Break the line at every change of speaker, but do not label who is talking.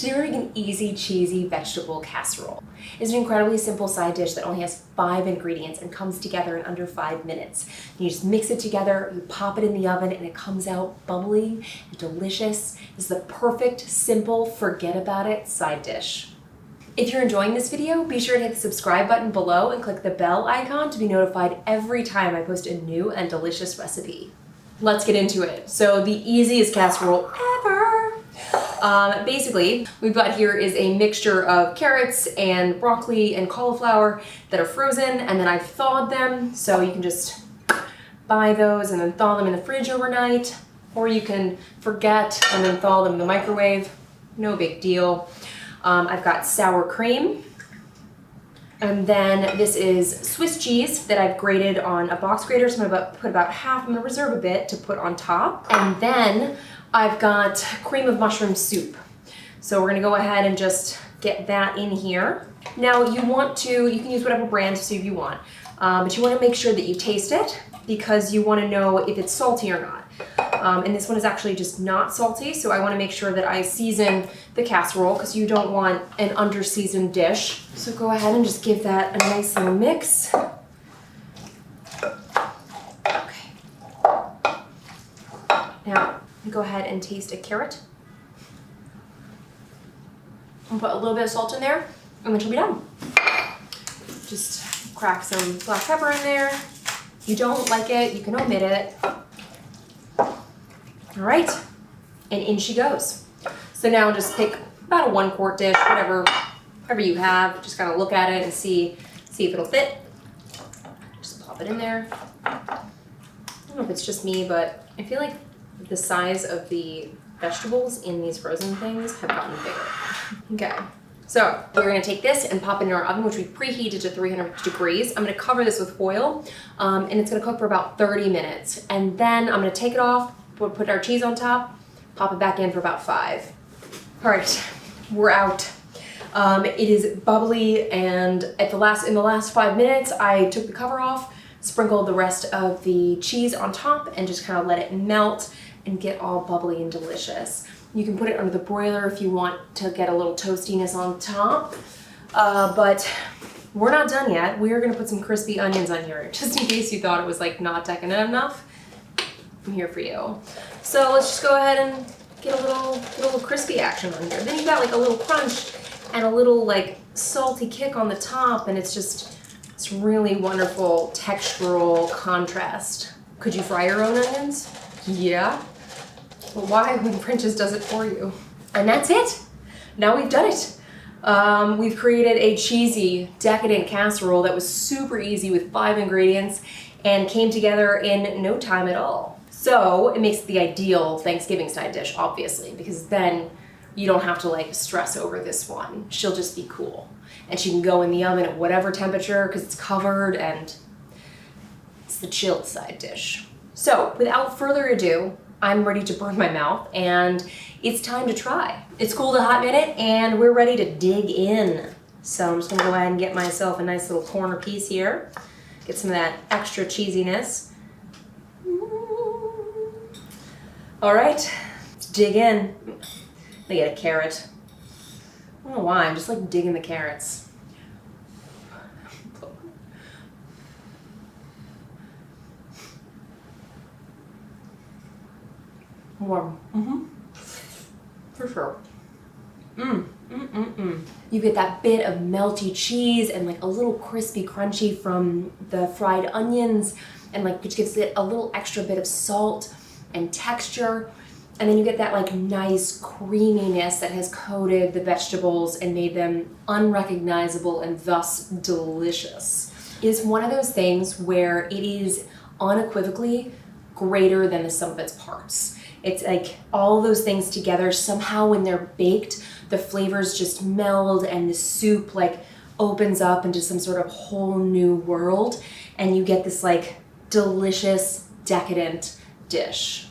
Doing an easy, cheesy vegetable casserole is an incredibly simple side dish that only has 5 ingredients and comes together in under 5 minutes. You just mix it together, you pop it in the oven, and it comes out bubbly and delicious. It's the perfect, simple, forget about it side dish. If you're enjoying this video, be sure to hit the subscribe button below and click the bell icon to be notified every time I post a new and delicious recipe. Let's get into it. So the easiest casserole ever. Basically, we've got here is a mixture of carrots and broccoli and cauliflower that are frozen, and then I've thawed them, so you can just buy those and then thaw them in the fridge overnight, or you can forget and then thaw them in the microwave. No big deal. I've got sour cream, and then this is Swiss cheese that I've grated on a box grater, so I'm gonna put about half. I'm gonna reserve a bit to put on top, and then I've got cream of mushroom soup. So we're gonna go ahead and just get that in here. Now you can use whatever brand of soup you want, but you wanna make sure that you taste it because you wanna know if it's salty or not. And this one is actually just not salty, so I wanna make sure that I season the casserole because you don't want an under-seasoned dish. So go ahead and just give that a nice little mix. Okay. Now, go ahead and taste a carrot. And put a little bit of salt in there, and then she'll be done. Just crack some black pepper in there. If you don't like it, you can omit it. All right, and in she goes. So now just pick about a 1 quart dish, whatever you have. Just kind of look at it and see if it'll fit. Just pop it in there. I don't know if it's just me, but I feel like the size of the vegetables in these frozen things have gotten bigger. Okay, so we're gonna take this and pop it in our oven, which we preheated to 300 degrees. I'm gonna cover this with foil, and it's gonna cook for about 30 minutes. And then I'm gonna take it off, we'll put our cheese on top, pop it back in for about 5. All right, we're out. It is bubbly, and in the last 5 minutes, I took the cover off, sprinkled the rest of the cheese on top, and just kind of let it melt and get all bubbly and delicious. You can put it under the broiler if you want to get a little toastiness on top, but we're not done yet. We are gonna put some crispy onions on here, just in case you thought it was like not decadent enough. I'm here for you. So let's just go ahead and get a little crispy action on here. Then you've got like a little crunch and a little like salty kick on the top, and it's just this really wonderful textural contrast. Could you fry your own onions? Yeah. Well, why when Princess does it for you? And that's it. Now we've done it. We've created a cheesy, decadent casserole that was super easy with 5 ingredients and came together in no time at all. So it makes it the ideal Thanksgiving side dish, obviously, because then you don't have to like stress over this one. She'll just be cool. And she can go in the oven at whatever temperature because it's covered, and it's the chilled side dish. So without further ado, I'm ready to burn my mouth, and it's time to try. It's cooled a hot minute, and we're ready to dig in. So I'm just gonna go ahead and get myself a nice little corner piece here. Get some of that extra cheesiness. All right, let's dig in. I get a carrot. I don't know why, I'm just like digging the carrots. Warm. For sure. You get that bit of melty cheese and like a little crispy crunchy from the fried onions, and like which gives it a little extra bit of salt and texture. And then you get that like nice creaminess that has coated the vegetables and made them unrecognizable and thus delicious. It's one of those things where it is unequivocally greater than the sum of its parts. It's like all those things together, somehow when they're baked, the flavors just meld and the soup like opens up into some sort of whole new world, and you get this like delicious, decadent dish.